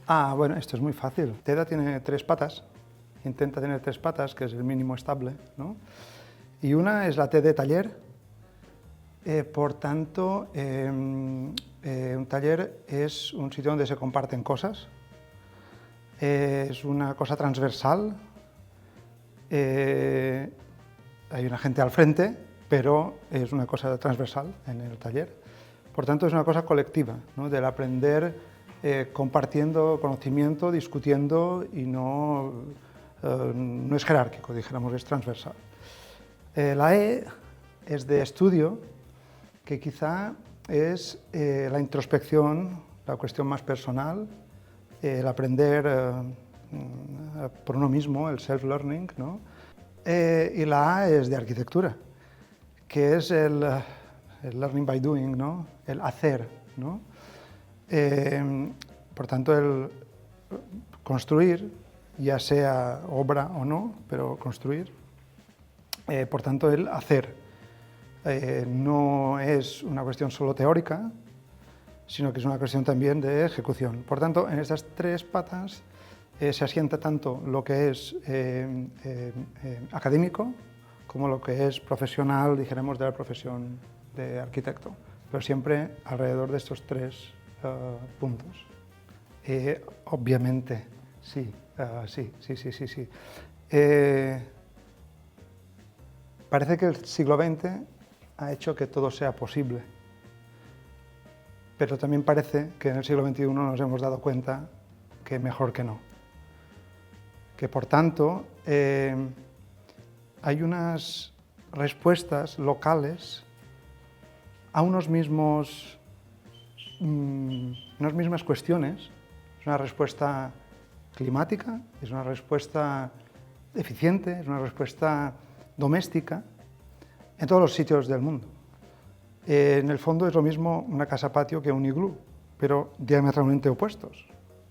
Bueno, esto es muy fácil. TEDA tiene 3 patas, intenta tener 3 patas, que es el mínimo estable, ¿no? Y una es la T de taller. Por tanto, un taller es un sitio donde se comparten cosas, es una cosa transversal, hay una gente al frente, pero es una cosa transversal en el taller. Por tanto, es una cosa colectiva, ¿no? Del aprender compartiendo conocimiento, discutiendo y no es jerárquico, dijéramos, es transversal. La E es de estudio, que quizá es la introspección, la cuestión más personal, el aprender por uno mismo, el self-learning, ¿no? Y la A es de arquitectura, que es el learning by doing, ¿no? El hacer, ¿no? Por tanto, el construir, ya sea obra o no, pero construir, por tanto, el hacer. No es una cuestión solo teórica, sino que es una cuestión también de ejecución. Por tanto, en estas 3 patas se asienta tanto lo que es académico como lo que es profesional, dijéramos, de la profesión de arquitecto, pero siempre alrededor de estos 3 puntos. Obviamente, sí. Parece que el siglo XX ha hecho que todo sea posible, pero también parece que en el siglo XXI nos hemos dado cuenta que mejor que no. Que por tanto hay unas respuestas locales a unas mismas cuestiones. Es una respuesta climática, es una respuesta eficiente, es una respuesta doméstica en todos los sitios del mundo. En el fondo es lo mismo una casa-patio que un iglú, pero diametralmente opuestos.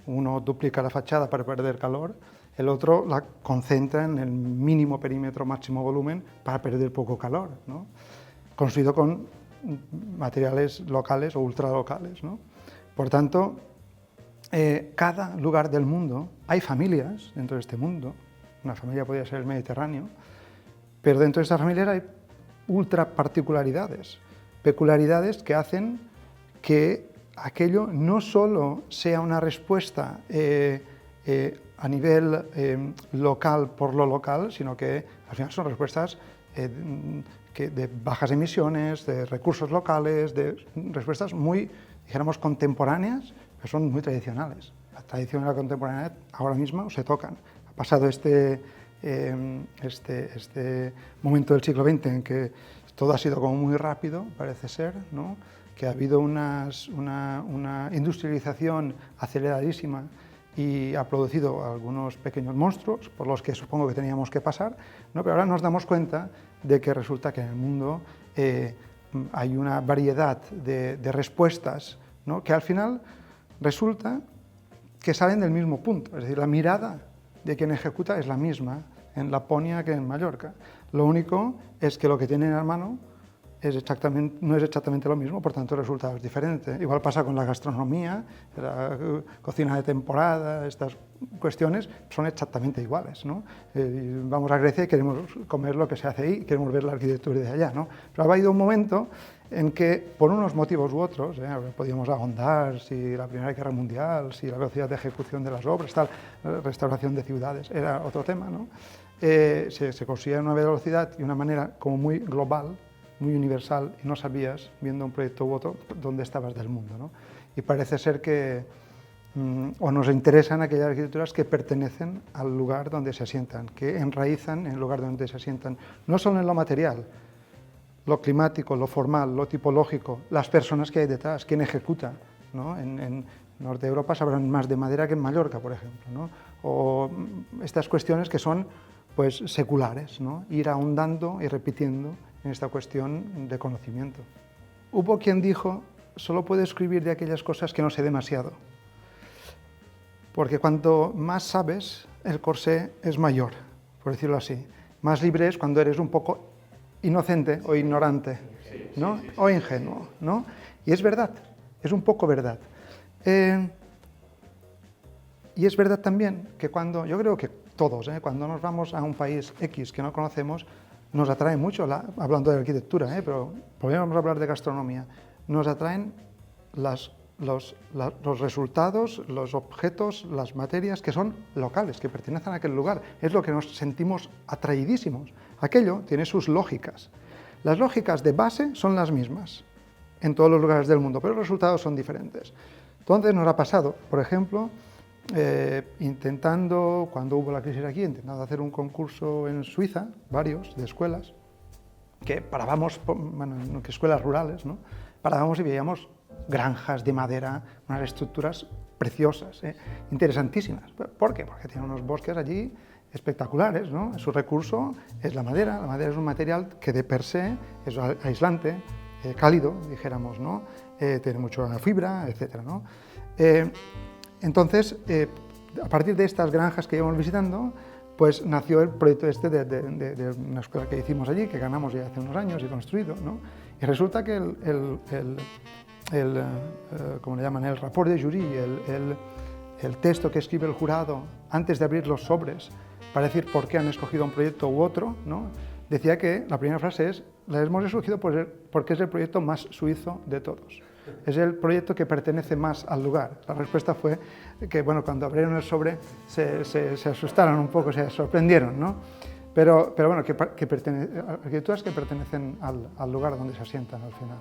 Uno duplica la fachada para perder calor, el otro la concentra en el mínimo perímetro, máximo volumen para perder poco calor, ¿no? Construido con materiales locales o ultralocales, ¿no? Por tanto, cada lugar del mundo, hay familias dentro de este mundo, una familia podría ser el Mediterráneo, pero dentro de estas familias hay ultra particularidades, peculiaridades que hacen que aquello no solo sea una respuesta a nivel local por lo local, sino que al final son respuestas de bajas emisiones, de recursos locales, de respuestas muy, dijéramos, contemporáneas, que son muy tradicionales. La tradición y la contemporaneidad ahora mismo se tocan. Ha pasado este momento del siglo XX en que todo ha sido como muy rápido, parece ser, ¿no? Que ha habido una industrialización aceleradísima y ha producido algunos pequeños monstruos por los que supongo que teníamos que pasar, ¿no? Pero ahora nos damos cuenta de que resulta que en el mundo hay una variedad de respuestas, ¿no? Que al final resulta que salen del mismo punto, es decir, la mirada de quien ejecuta es la misma en Laponia que en Mallorca. Lo único es que lo que tienen a mano no es exactamente lo mismo, por tanto el resultado es diferente. Igual pasa con la gastronomía, la cocina de temporada, estas cuestiones son exactamente iguales, ¿no? Vamos a Grecia y queremos comer lo que se hace ahí, queremos ver la arquitectura de allá, ¿no? Pero ha habido un momento en que, por unos motivos u otros, podíamos ahondar si la Primera Guerra Mundial, si la velocidad de ejecución de las obras, tal, restauración de ciudades, era otro tema, ¿no? Se conseguía una velocidad y una manera como muy global, muy universal, y no sabías, viendo un proyecto u otro, dónde estabas del mundo, ¿no? Y parece ser que o nos interesan aquellas arquitecturas que pertenecen al lugar donde se asientan, que enraizan en el lugar donde se asientan, no solo en lo material, lo climático, lo formal, lo tipológico, las personas que hay detrás, quién ejecuta, ¿no? En Norte de Europa sabrán más de madera que en Mallorca, por ejemplo, ¿no? O estas cuestiones que son, pues, seculares, ¿no? Ir ahondando y repitiendo en esta cuestión de conocimiento. Hubo quien dijo, solo puedo escribir de aquellas cosas que no sé demasiado, porque cuanto más sabes, el corsé es mayor, por decirlo así. Más libre es cuando eres un poco inocente o ignorante, ¿no? O ingenuo, ¿no? Y es verdad, es un poco verdad. Y es verdad también que yo creo que todos, cuando nos vamos a un país X que no conocemos, nos atrae mucho, hablando de arquitectura, pero podríamos hablar de gastronomía, nos atraen los resultados, los objetos, las materias que son locales, que pertenecen a aquel lugar. Es lo que nos sentimos atraidísimos. Aquello tiene sus lógicas. Las lógicas de base son las mismas en todos los lugares del mundo, pero los resultados son diferentes. Entonces nos ha pasado, por ejemplo, cuando hubo la crisis aquí, intentando hacer un concurso en Suiza, varios, de escuelas, que parábamos, que escuelas rurales, ¿no? Parábamos y veíamos granjas de madera, unas estructuras preciosas, interesantísimas. ¿Por qué? Porque tienen unos bosques allí espectaculares, ¿no? Su recurso es la madera es un material que de per se es aislante, cálido, dijéramos, ¿no? Tiene mucha fibra, etc., ¿no? Entonces, a partir de estas granjas que íbamos visitando, pues nació el proyecto de una escuela que hicimos allí, que ganamos ya hace unos años y construido, ¿no? Y resulta que como le llaman, el rapport de jury, el texto que escribe el jurado antes de abrir los sobres para decir por qué han escogido un proyecto u otro, ¿no? Decía que la primera frase es: la hemos escogido porque es el proyecto más suizo de todos. Es el proyecto que pertenece más al lugar. La respuesta fue que, bueno, cuando abrieron el sobre se asustaron un poco, se sorprendieron, ¿no? Pero bueno, arquitecturas que pertenecen al lugar donde se asientan al final.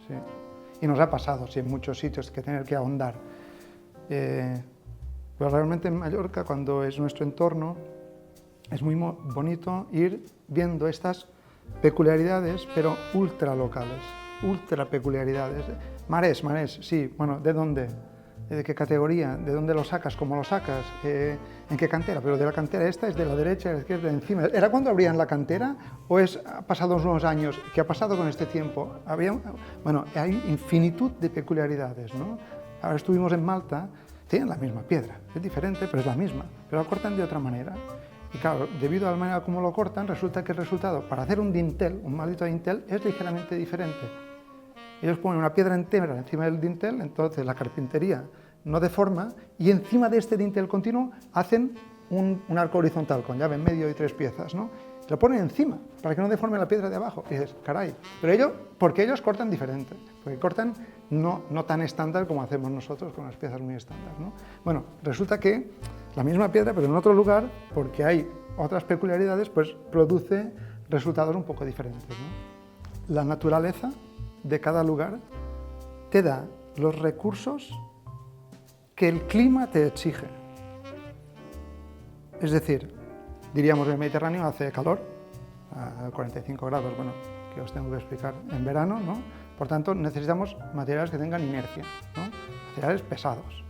Sí. Y nos ha pasado, sí, en muchos sitios que tener que ahondar. Pero realmente en Mallorca, cuando es nuestro entorno, es muy bonito ir viendo estas peculiaridades, pero ultra locales, ultra peculiaridades. Marés, sí, bueno, ¿de dónde? ¿De qué categoría? ¿De dónde lo sacas? ¿Cómo lo sacas? ¿En qué cantera? Pero de la cantera esta es de la derecha, de la izquierda, de encima. ¿Era cuando abrían la cantera o es pasados unos años? ¿Qué ha pasado con este tiempo? Bueno, hay infinitud de peculiaridades, ¿no? Ahora estuvimos en Malta, tienen la misma piedra, es diferente, pero es la misma, pero la cortan de otra manera. Y claro, debido a la manera como lo cortan, resulta que el resultado, para hacer un dintel, un maldito dintel, es ligeramente diferente. Ellos ponen una piedra entera encima del dintel, entonces la carpintería no deforma, y encima de este dintel continuo hacen un arco horizontal con llave en medio y 3 piezas, ¿no? Lo ponen encima, para que no deforme la piedra de abajo. Y dices, caray, pero porque ellos cortan diferente, porque cortan no tan estándar como hacemos nosotros con las piezas muy estándar, ¿no? Bueno, resulta que la misma piedra, pero en otro lugar, porque hay otras peculiaridades, pues produce resultados un poco diferentes, ¿no? La naturaleza de cada lugar te da los recursos que el clima te exige. Es decir, diríamos en el Mediterráneo hace calor, a 45 grados, bueno, que os tengo que explicar, en verano, ¿no? Por tanto, necesitamos materiales que tengan inercia, ¿no? Materiales pesados.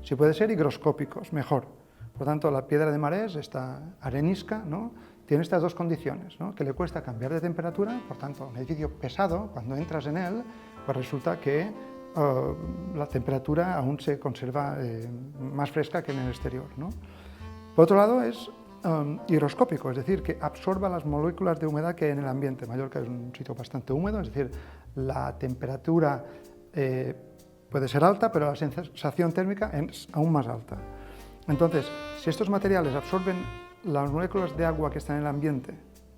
Si puede ser higroscópicos, mejor. Por tanto, la piedra de Marés, esta arenisca, ¿no? Tiene estas dos condiciones, ¿no? Que le cuesta cambiar de temperatura, por tanto, un edificio pesado, cuando entras en él, pues resulta que la temperatura aún se conserva más fresca que en el exterior, ¿no? Por otro lado, es higroscópico, es decir, que absorba las moléculas de humedad que hay en el ambiente. Mallorca es un sitio bastante húmedo, es decir, la temperatura puede ser alta, pero la sensación térmica es aún más alta. Entonces, si estos materiales absorben las moléculas de agua que están en el ambiente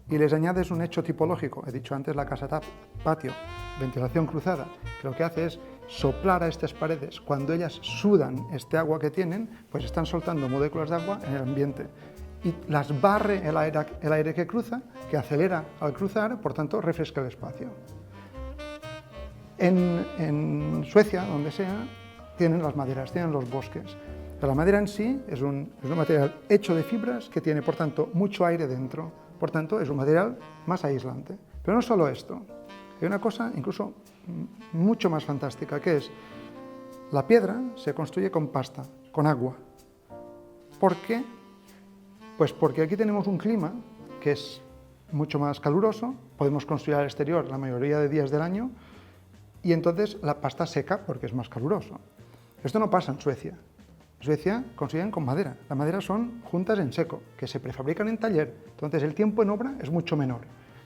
y les añades un hecho tipológico, he dicho antes la casa-patio, ventilación cruzada, que lo que hace es soplar a estas paredes, cuando ellas sudan este agua que tienen, pues están soltando moléculas de agua en el ambiente y las barre el aire que cruza, que acelera al cruzar, por tanto refresca el espacio. En Suecia, donde sea, tienen las maderas, tienen los bosques. Pero la madera en sí es un material hecho de fibras que tiene, por tanto, mucho aire dentro. Por tanto, es un material más aislante. Pero no solo esto. Hay una cosa incluso mucho más fantástica, que es la piedra se construye con pasta, con agua. ¿Por qué? Pues porque aquí tenemos un clima que es mucho más caluroso, podemos construir al exterior la mayoría de días del año, y entonces la pasta seca porque es más caluroso. Esto no pasa en Suecia. En Suecia construyen con madera. La madera son juntas en seco, que se prefabrican en taller. Entonces el tiempo en obra es mucho menor.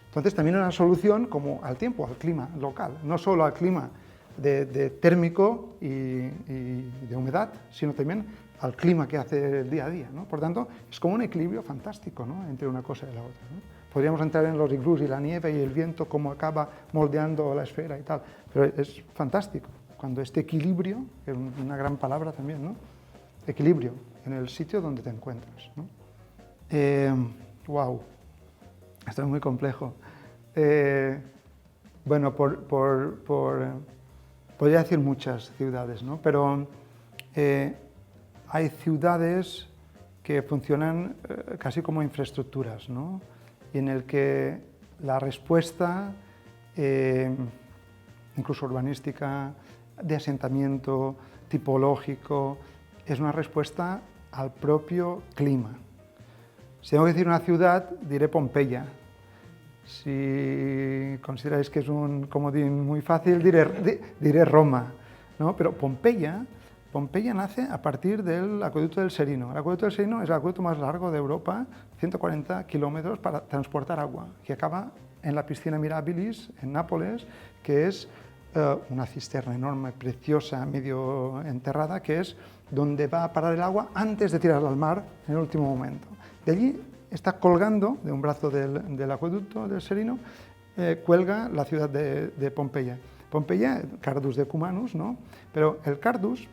Entonces también una solución como al tiempo, al clima local, no solo al clima de térmico y de humedad, sino también al clima que hace el día a día, ¿no? Por tanto, es como un equilibrio fantástico, ¿no?, entre una cosa y la otra, ¿no? Podríamos entrar en los iglús y la nieve y el viento, cómo acaba moldeando la esfera y tal, pero es fantástico cuando este equilibrio, que es una gran palabra también, ¿no?, equilibrio en el sitio donde te encuentras, ¿no? Wow, esto es muy complejo. Bueno, podría decir muchas ciudades, ¿no?, pero hay ciudades que funcionan casi como infraestructuras, ¿no?, y en el que la respuesta, incluso urbanística, de asentamiento, tipológico, es una respuesta al propio clima. Si tengo que decir una ciudad, diré Pompeya. Si consideráis que es un comodín muy fácil, diré Roma, ¿no? Pero Pompeya nace a partir del acueducto del Serino. El acueducto del Serino es el acueducto más largo de Europa, 140 kilómetros para transportar agua, que acaba en la piscina Mirabilis, en Nápoles, que es una cisterna enorme, preciosa, medio enterrada, que es donde va a parar el agua antes de tirarla al mar en el último momento. De allí está colgando, de un brazo del acueducto del Serino, cuelga la ciudad de Pompeya. Pompeya, Cardus de Cumanus, ¿no? Pero el Cardus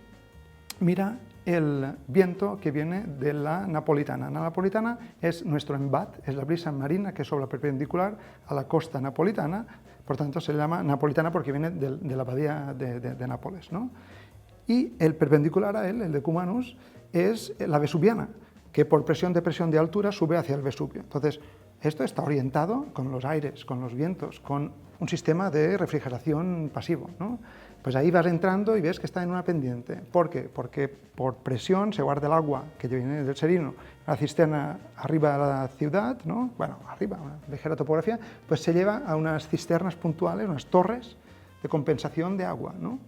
mira el viento que viene de la Napolitana. La Napolitana es nuestro embat, es la brisa marina que sopla perpendicular a la costa napolitana, por tanto se llama Napolitana porque viene de la abadía de Nápoles, ¿no? Y el perpendicular a él, el de Cumanus, es la vesuviana, que por presión de altura sube hacia el Vesubio. Entonces, esto está orientado con los aires, con los vientos, con un sistema de refrigeración pasivo, ¿no? Pues ahí vas entrando y ves que está en una pendiente. ¿Por qué? Porque por presión se guarda el agua que viene del Serino, la cisterna arriba de la ciudad, ¿no? Bueno, arriba, una ligera topografía, pues se lleva a unas cisternas puntuales, unas torres de compensación de agua, ¿no?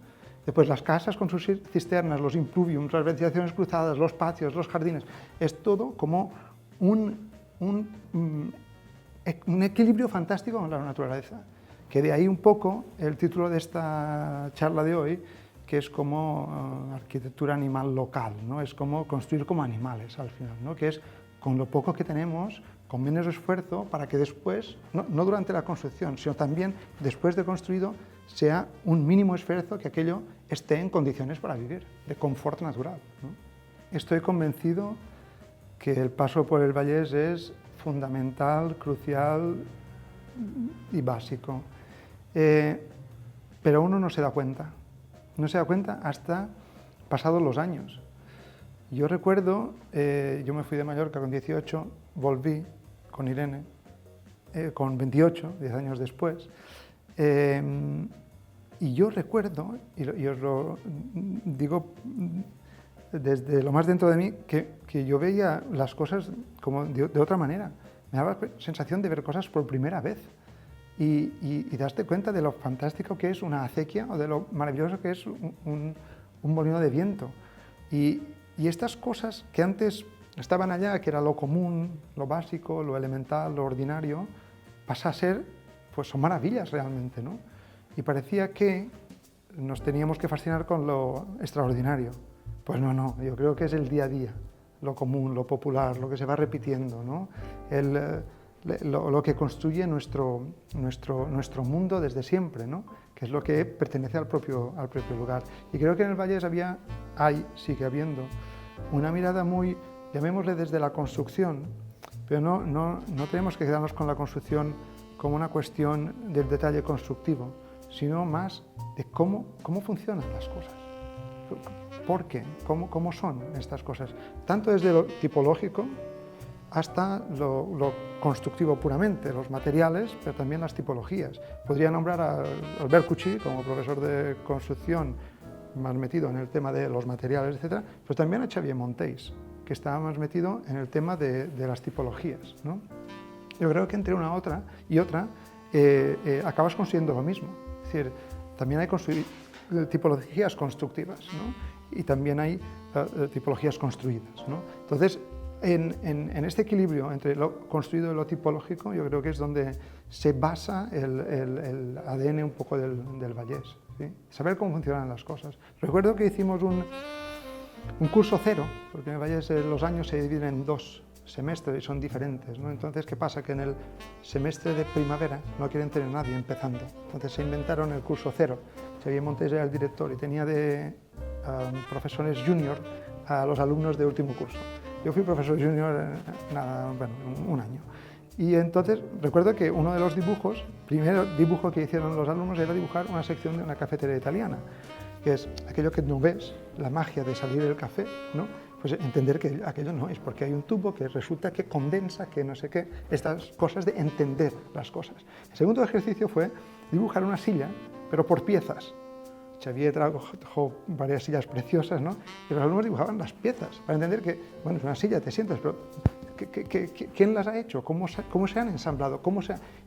Después las casas con sus cisternas, los impluviums, las ventilaciones cruzadas, los patios, los jardines, es todo como un equilibrio fantástico con la naturaleza. Que de ahí un poco el título de esta charla de hoy, que es como arquitectura animal local, ¿no? Es como construir como animales al final, ¿no? Que es con lo poco que tenemos, con menos esfuerzo, para que después, no durante la construcción, sino también después de construido, sea un mínimo esfuerzo que aquello esté en condiciones para vivir, de confort natural, ¿no? Estoy convencido que el paso por el Vallés es fundamental, crucial y básico. Pero uno no se da cuenta hasta pasados los años. Yo recuerdo, yo me fui de Mallorca con 18, volví con Irene con 28, 10 años después, y yo recuerdo, y os lo digo desde lo más dentro de mí, que yo veía las cosas como de otra manera. Me daba la sensación de ver cosas por primera vez. Y daste cuenta de lo fantástico que es una acequia o de lo maravilloso que es un molino de viento. Y estas cosas que antes estaban allá, que era lo común, lo básico, lo elemental, lo ordinario, pasa a ser, pues son maravillas realmente, ¿no? Y parecía que nos teníamos que fascinar con lo extraordinario. Pues no, yo creo que es el día a día, lo común, lo popular, lo que se va repitiendo, ¿no? Lo que construye nuestro mundo desde siempre, ¿no? Que es lo que pertenece al propio lugar. Y creo que en el Vallés sigue habiendo una mirada muy, llamémosle desde la construcción, pero no tenemos que quedarnos con la construcción como una cuestión del detalle constructivo, sino más de cómo funcionan las cosas. ¿Por qué? ¿Cómo son estas cosas? Tanto desde lo tipológico hasta lo constructivo puramente, los materiales, pero también las tipologías. Podría nombrar a Albert Cuchy como profesor de construcción, más metido en el tema de los materiales, etc., pero también a Xavier Monteys, que estaba más metido en el tema de las tipologías, ¿no? Yo creo que entre una y otra acabas construyendo lo mismo. Es decir, también hay tipologías constructivas, ¿no? Y también hay tipologías construidas, ¿no? Entonces, en este equilibrio entre lo construido y lo tipológico, yo creo que es donde se basa el ADN un poco del Vallés, ¿sí? Saber cómo funcionan las cosas. Recuerdo que hicimos Un curso cero, porque en Valles los años se dividen en 2 semestres y son diferentes, ¿no? Entonces, ¿qué pasa? Que en el semestre de primavera no quieren tener nadie empezando. Entonces se inventaron el curso cero. Xavier Montes era el director y tenía de profesores junior a los alumnos de último curso. Yo fui profesor junior un año. Y entonces recuerdo que uno de los dibujos, primer dibujo que hicieron los alumnos era dibujar una sección de una cafetería italiana, que es aquello que no ves, la magia de salir del café, ¿no? Pues entender que aquello no es, porque hay un tubo que resulta que condensa, que no sé qué, estas cosas de entender las cosas. El segundo ejercicio fue dibujar una silla, pero por piezas. Xavier trajo varias sillas preciosas, ¿no? Y los alumnos dibujaban las piezas, para entender que, bueno, es una silla, te sientas, pero ¿quién las ha hecho? ¿Cómo se han ensamblado?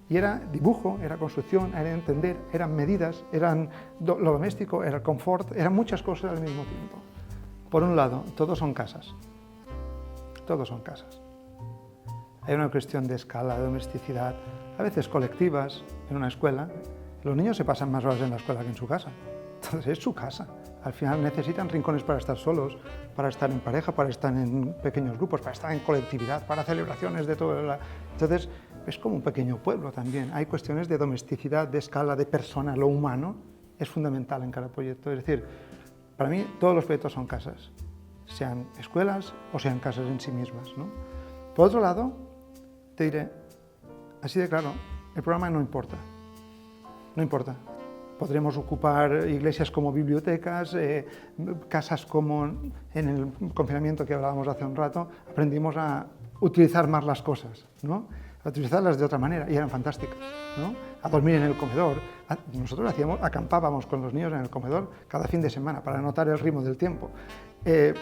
Y era dibujo, era construcción, era entender, eran medidas, eran lo doméstico, era el confort, eran muchas cosas al mismo tiempo. Por un lado, todos son casas. Todos son casas. Hay una cuestión de escala, de domesticidad, a veces colectivas, en una escuela. Los niños se pasan más horas en la escuela que en su casa. Entonces es su casa. Al final necesitan rincones para estar solos, para estar en pareja, para estar en pequeños grupos, para estar en colectividad, para celebraciones de todo. Entonces es como un pequeño pueblo también. Hay cuestiones de domesticidad, de escala, de persona, lo humano es fundamental en cada proyecto. Es decir, para mí todos los proyectos son casas, sean escuelas o sean casas en sí mismas, ¿no? Por otro lado, te diré, así de claro, el programa no importa. No importa. Podremos ocupar iglesias como bibliotecas, casas como en el confinamiento que hablábamos hace un rato, aprendimos a utilizar más las cosas, ¿no? A utilizarlas de otra manera y eran fantásticas, ¿no? A dormir en el comedor. Nosotros acampábamos con los niños en el comedor cada fin de semana para notar el ritmo del tiempo.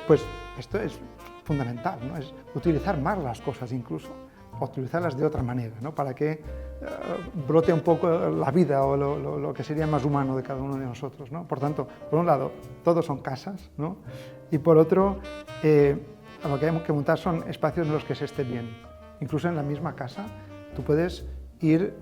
Pues esto es fundamental, ¿no? Es utilizar más las cosas incluso, o utilizarlas de otra manera, ¿no? Para que brote un poco la vida o lo que sería más humano de cada uno de nosotros, ¿no? Por tanto, por un lado, todos son casas, ¿no? Y por otro, lo que hay que montar son espacios en los que se esté bien. Incluso en la misma casa, tú puedes ir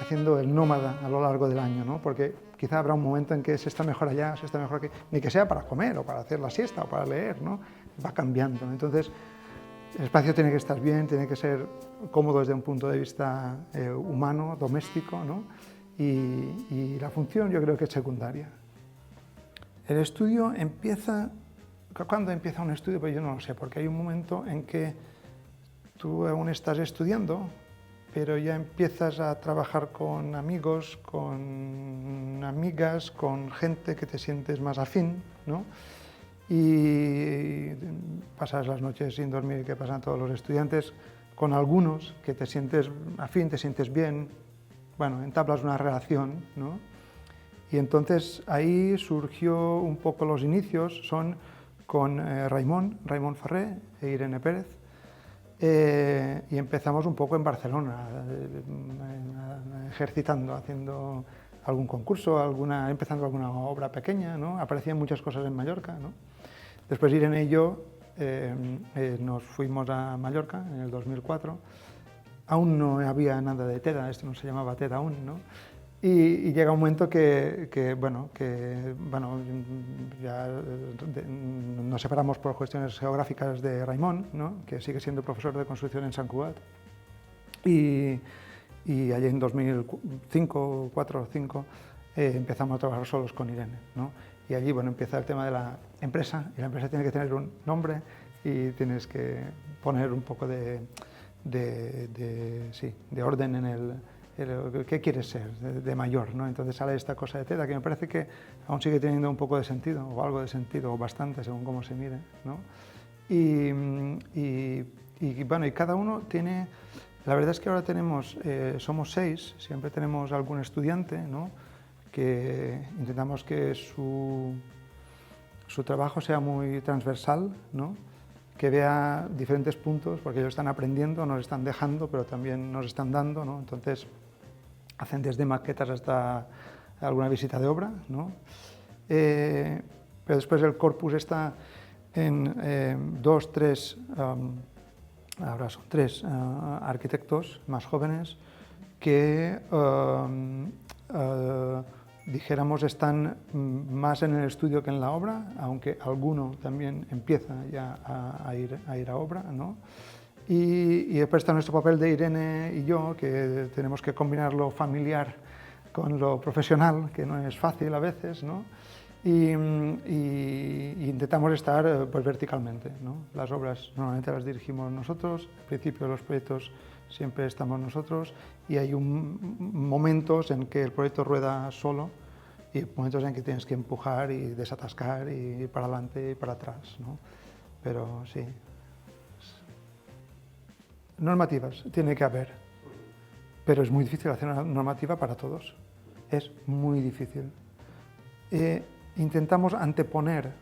haciendo el nómada a lo largo del año, ¿no? Porque quizá habrá un momento en que se está mejor allá, se está mejor aquí, ni que sea para comer o para hacer la siesta o para leer, ¿no? Va cambiando. Entonces, el espacio tiene que estar bien, tiene que ser cómodo desde un punto de vista humano, doméstico, ¿no? Y la función yo creo que es secundaria. El estudio empieza... ¿Cuándo empieza un estudio? Pues yo no lo sé, porque hay un momento en que tú aún estás estudiando, pero ya empiezas a trabajar con amigos, con amigas, con gente que te sientes más afín, ¿no? Y pasas las noches sin dormir que pasan todos los estudiantes, con algunos que te sientes afín, te sientes bien, bueno, entablas una relación, ¿no? Y entonces ahí surgió un poco los inicios, son con Raimon Ferré e Irene Pérez, y empezamos un poco en Barcelona, ejercitando, haciendo algún concurso, empezando alguna obra pequeña, ¿no? Aparecían muchas cosas en Mallorca, ¿no? Después Irene y yo nos fuimos a Mallorca en el 2004. Aún no había nada de TED, esto no se llamaba TED aún, ¿no? Y llega un momento que ya nos separamos por cuestiones geográficas de Raimon, ¿no? Que sigue siendo profesor de construcción en Sant Cugat. Y allí en 2005, 4 o 5, empezamos a trabajar solos con Irene, ¿no? Y allí, bueno, empieza el tema de la empresa, y la empresa tiene que tener un nombre y tienes que poner un poco de orden en qué quieres ser de mayor, ¿no? Entonces sale esta cosa de TEDA que me parece que aún sigue teniendo un poco de sentido, o algo de sentido, o bastante, según cómo se mire, ¿no? Y bueno, y cada uno tiene... La verdad es que ahora somos 6, siempre tenemos algún estudiante, ¿no? Que intentamos que su trabajo sea muy transversal, ¿no? Que vea diferentes puntos, porque ellos están aprendiendo, nos están dejando, pero también nos están dando, ¿no? Entonces, hacen desde maquetas hasta alguna visita de obra, ¿no? Pero después el corpus está en 2, 3, ahora son 3 arquitectos más jóvenes que dijéramos, están más en el estudio que en la obra, aunque alguno también empieza ya a ir a obra, ¿no? Y después está nuestro papel de Irene y yo, que tenemos que combinar lo familiar con lo profesional, que no es fácil a veces, ¿no? Y intentamos estar pues, verticalmente, ¿no? Las obras normalmente las dirigimos nosotros, al principio de los proyectos siempre estamos nosotros, y hay momentos en que el proyecto rueda solo y momentos en que tienes que empujar y desatascar y ir para adelante y para atrás, ¿no? Pero sí. Normativas tiene que haber, pero es muy difícil hacer una normativa para todos. Es muy difícil. Intentamos anteponer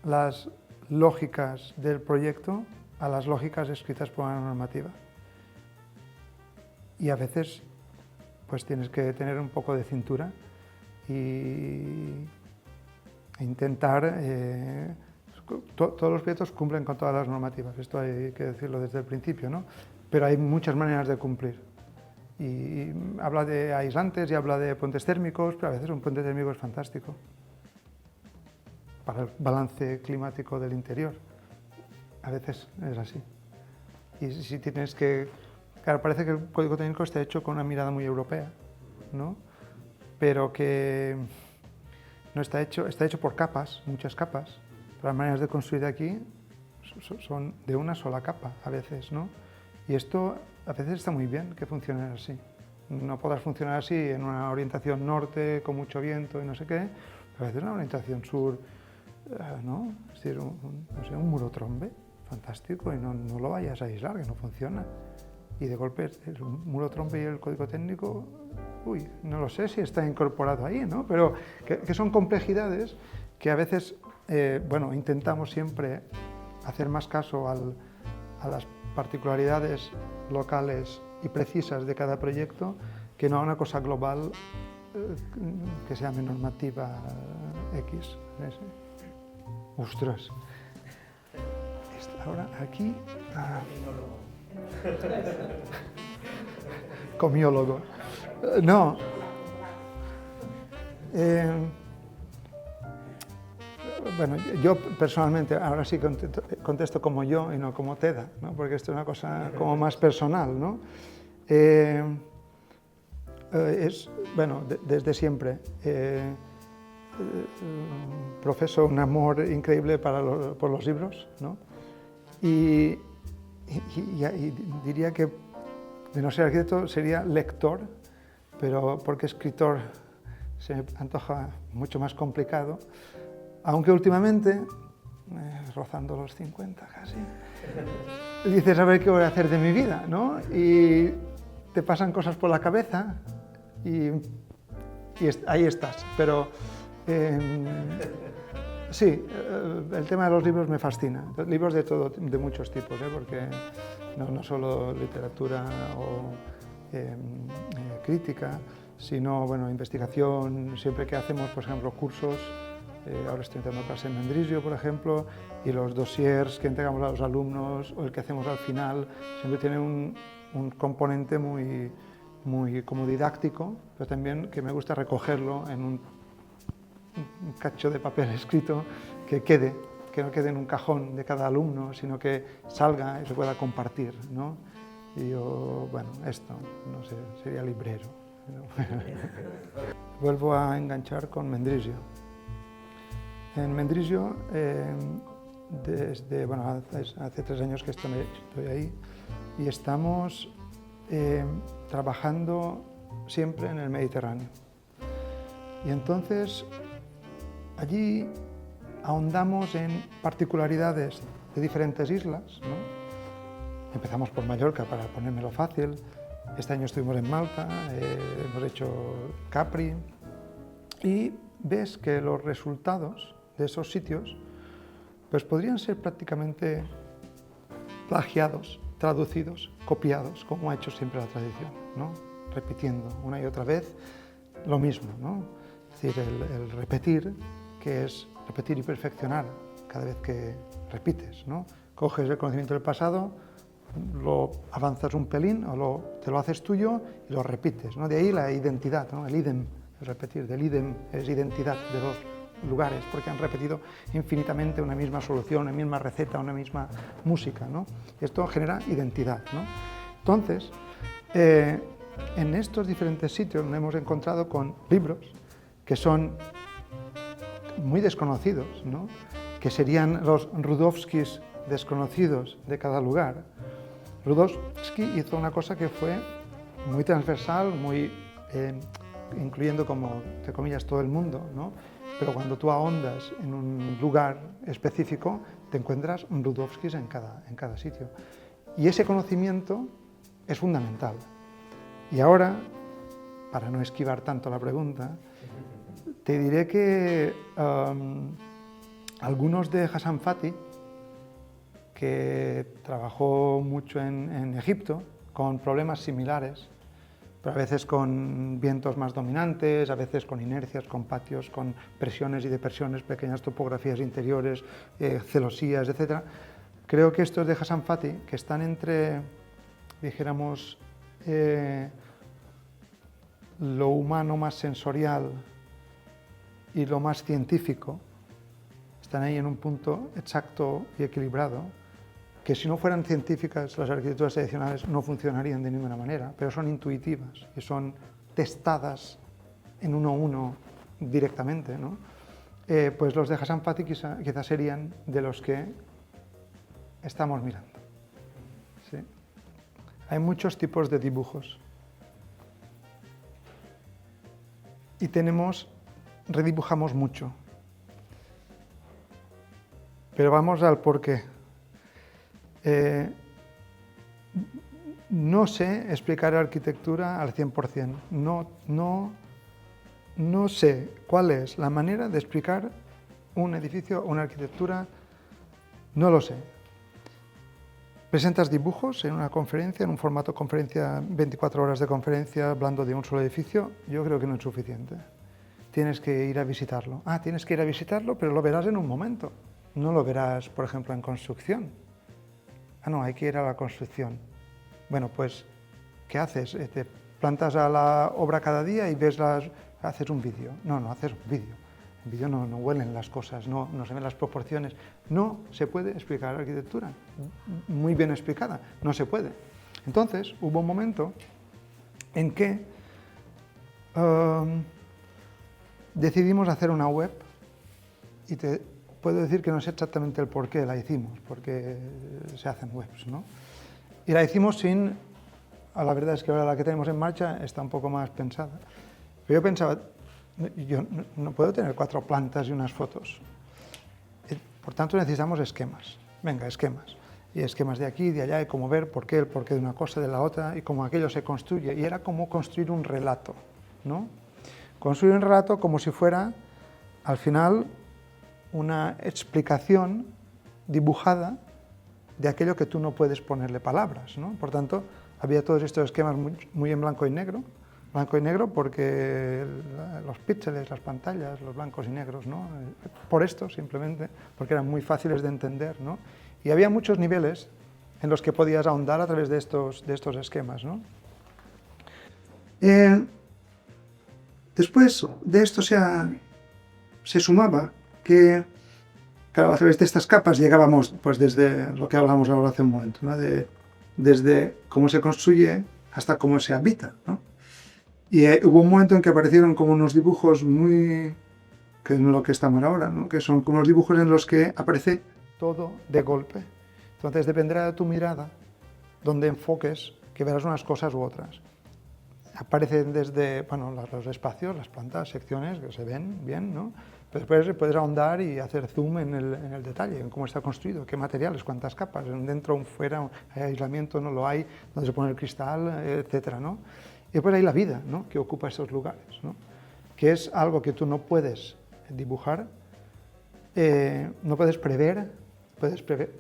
las lógicas del proyecto a las lógicas escritas por una normativa. Y a veces pues tienes que tener un poco de cintura e intentar... todos los proyectos cumplen con todas las normativas, esto hay que decirlo desde el principio, ¿no? Pero hay muchas maneras de cumplir. Y habla de aislantes y habla de puentes térmicos, pero a veces un puente térmico es fantástico para el balance climático del interior. A veces es así. Y si tienes que... Claro, parece que el código técnico está hecho con una mirada muy europea, ¿no? Pero que no está hecho por capas, muchas capas. Pero las maneras de construir aquí son de una sola capa a veces, ¿no? Y esto a veces está muy bien que funcione así. No podrás funcionar así en una orientación norte con mucho viento y no sé qué, pero a veces una orientación sur, ¿no? Es decir, no sé, un muro trombe, fantástico, y no lo vayas a aislar, que no funciona. Y de golpe es un muro trombe y el código técnico, uy, no lo sé si está incorporado ahí, ¿no? Pero que son complejidades que a veces, bueno, intentamos siempre hacer más caso a las particularidades locales y precisas de cada proyecto que no a una cosa global que se llame normativa X. ¡Ostras! Ahora aquí... Comiólogo. No. Bueno, yo personalmente, ahora sí contesto como yo y no como TEDA, ¿no? Porque esto es una cosa como más personal, ¿no? Bueno, desde siempre profeso un amor increíble por los libros, ¿no? Y diría que, de no ser arquitecto, sería lector, pero porque escritor se me antoja mucho más complicado. Aunque últimamente, rozando los 50 casi, dices a ver qué voy a hacer de mi vida, ¿no? Y te pasan cosas por la cabeza y ahí estás. Pero sí, el tema de los libros me fascina. Libros de muchos tipos, porque no solo literatura o crítica, sino bueno, investigación. Siempre que hacemos, por ejemplo, cursos, ahora estoy dando clase en Mendrisio, por ejemplo, y los dossiers que entregamos a los alumnos o el que hacemos al final siempre tiene un componente muy como didáctico, pero también que me gusta recogerlo en un cacho de papel escrito que no quede en un cajón de cada alumno, sino que salga y se pueda compartir, ¿no? Y yo, bueno, esto, no sé, sería librero, ¿no? Vuelvo a enganchar con Mendrisio. En Mendrisio, bueno, hace 3 años que estoy ahí y estamos trabajando siempre en el Mediterráneo. Y entonces allí ahondamos en particularidades de diferentes islas, ¿no? Empezamos por Mallorca para ponérmelo fácil. Este año estuvimos en Malta, hemos hecho Capri y ves que los resultados de esos sitios pues podrían ser prácticamente plagiados, traducidos, copiados, como ha hecho siempre la tradición, ¿no? Repitiendo una y otra vez lo mismo, ¿no? Es decir, el repetir, que es repetir y perfeccionar cada vez que repites, ¿no? Coges el conocimiento del pasado, lo avanzas un pelín o te lo haces tuyo y lo repites, ¿no? De ahí la identidad, ¿no? El idem, es repetir, del idem es identidad de los lugares, porque han repetido infinitamente una misma solución, una misma receta, una misma música, ¿no? Esto genera identidad, ¿no? Entonces, en estos diferentes sitios nos hemos encontrado con libros que son muy desconocidos, ¿no? Que serían los Rudowskis desconocidos de cada lugar. Rudowski hizo una cosa que fue muy transversal, muy incluyendo como, entre comillas, todo el mundo, ¿no? Pero cuando tú ahondas en un lugar específico, te encuentras Rudowskis en cada sitio. Y ese conocimiento es fundamental. Y ahora, para no esquivar tanto la pregunta, te diré que algunos de Hassan Fathy, que trabajó mucho en Egipto, con problemas similares, pero a veces con vientos más dominantes, a veces con inercias, con patios, con presiones y depresiones, pequeñas topografías interiores, celosías, etc. Creo que estos de Hassan Fathy, que están entre, dijéramos, lo humano más sensorial y lo más científico, están ahí en un punto exacto y equilibrado, que si no fueran científicas las arquitecturas tradicionales no funcionarían de ninguna manera, pero son intuitivas y son testadas en uno a uno directamente, ¿no? Pues los de Hassan Fathy quizás serían de los que estamos mirando. ¿Sí? Hay muchos tipos de dibujos y redibujamos mucho, pero vamos al porqué. No sé explicar arquitectura al 100%, no sé cuál es la manera de explicar un edificio o una arquitectura, no lo sé. Presentas dibujos en una conferencia, en un formato conferencia, 24 horas de conferencia, hablando de un solo edificio, yo creo que no es suficiente. Tienes que ir a visitarlo. Tienes que ir a visitarlo, pero lo verás en un momento. No lo verás, por ejemplo, en construcción. No, hay que ir a la construcción. Bueno, pues, ¿qué haces? ¿Te plantas a la obra cada día y haces un vídeo? No haces un vídeo. En vídeo no huelen las cosas, no se ven las proporciones. No se puede explicar la arquitectura, muy bien explicada, no se puede. Entonces, hubo un momento en que decidimos hacer una web y puedo decir que no sé exactamente el por qué la hicimos, porque se hacen webs, ¿no? Y la hicimos la verdad es que ahora la que tenemos en marcha está un poco más pensada. Pero yo pensaba, yo no puedo tener 4 plantas y unas fotos. Por tanto necesitamos esquemas. Venga, esquemas. Y esquemas de aquí, de allá, y cómo ver el porqué de una cosa, de la otra, y cómo aquello se construye. Y era como construir un relato, ¿no? Construir un relato como si fuera, al final, una explicación dibujada de aquello que tú no puedes ponerle palabras, ¿no? Por tanto, había todos estos esquemas muy en blanco y negro porque los píxeles, las pantallas, los blancos y negros, ¿no? Por esto, simplemente, porque eran muy fáciles de entender, ¿no? Y había muchos niveles en los que podías ahondar a través de estos esquemas, ¿no? Después de esto se sumaba que, claro, a través de estas capas llegábamos pues desde lo que hablamos ahora hace un momento, ¿no? Desde cómo se construye hasta cómo se habita, ¿no? Y hubo un momento en que aparecieron como unos dibujos que es lo que estamos ahora, ¿no? Que son como unos dibujos en los que aparece todo de golpe. Entonces dependerá de tu mirada, donde enfoques, que verás unas cosas u otras. Aparecen desde, bueno, los espacios, las plantas, secciones que se ven bien, ¿no? Pero después puedes ahondar y hacer zoom en el detalle, en cómo está construido, qué materiales, cuántas capas, dentro, fuera, hay aislamiento, no lo hay, dónde se pone el cristal, etcétera, ¿no? Y después hay la vida, ¿no? Que ocupa estos lugares, ¿no? Que es algo que tú no puedes dibujar, no puedes prever,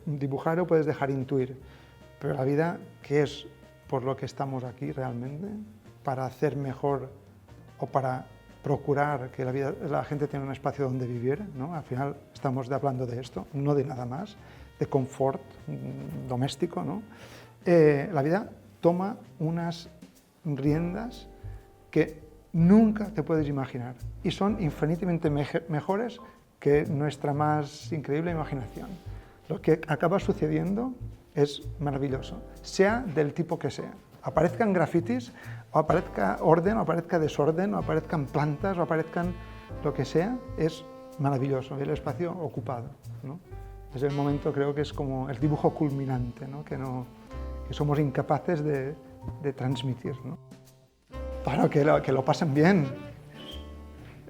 dibujar o puedes dejar intuir, pero la vida, que es por lo que estamos aquí realmente, para hacer mejor o para procurar que la gente tenga un espacio donde vivir, ¿no? Al final estamos hablando de esto, no de nada más, de confort doméstico, ¿no? La vida toma unas riendas que nunca te puedes imaginar. Y son infinitamente mejores que nuestra más increíble imaginación. Lo que acaba sucediendo es maravilloso, sea del tipo que sea. Aparezcan grafitis, o aparezca orden, o aparezca desorden, o aparezcan plantas, o aparezcan lo que sea, es maravilloso, el espacio ocupado, ¿no? Es el momento, creo que es como el dibujo culminante, ¿no? Que somos incapaces de transmitir, ¿no? Claro, que lo pasen bien,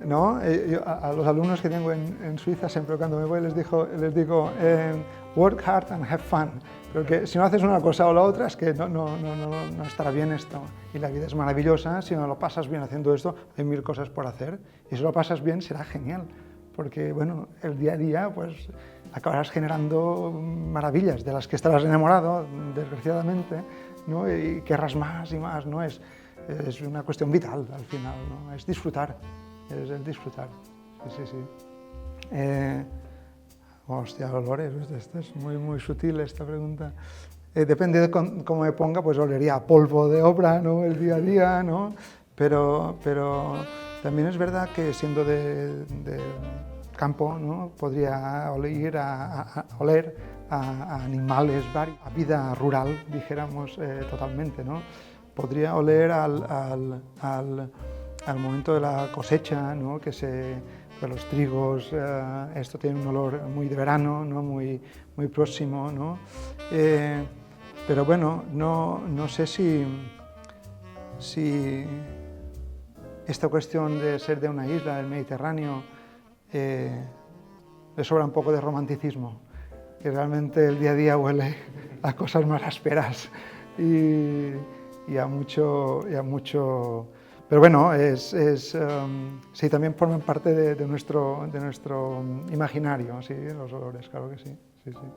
¿no? Yo a los alumnos que tengo en Suiza, siempre cuando me voy les digo work hard and have fun, porque si no haces una cosa o la otra es que no estará bien esto. Y la vida es maravillosa, si no lo pasas bien haciendo esto, hay 1000 cosas por hacer, y si lo pasas bien será genial, porque bueno, el día a día pues acabarás generando maravillas de las que estarás enamorado, desgraciadamente, ¿no? Y querrás más y más, ¿no? Es una cuestión vital al final, ¿no? Es disfrutar, es el disfrutar. Sí, sí, sí. Hostia, olores, esto es muy sutil esta pregunta. Depende de cómo me ponga, pues olería a polvo de obra, ¿no? El día a día, ¿no? Pero también es verdad que siendo de campo, ¿no? Podría oler a animales varios, a vida rural, dijéramos, totalmente, ¿no? Podría oler al momento de la cosecha, ¿no? Que los trigos, esto tiene un olor muy de verano, ¿no? muy próximo, ¿no? Pero bueno, no sé si esta cuestión de ser de una isla del Mediterráneo le sobra un poco de romanticismo, que realmente el día a día huele a cosas más ásperas y a mucho. Pero bueno, sí, también forman parte de nuestro imaginario, sí, los olores, claro que sí, sí, sí.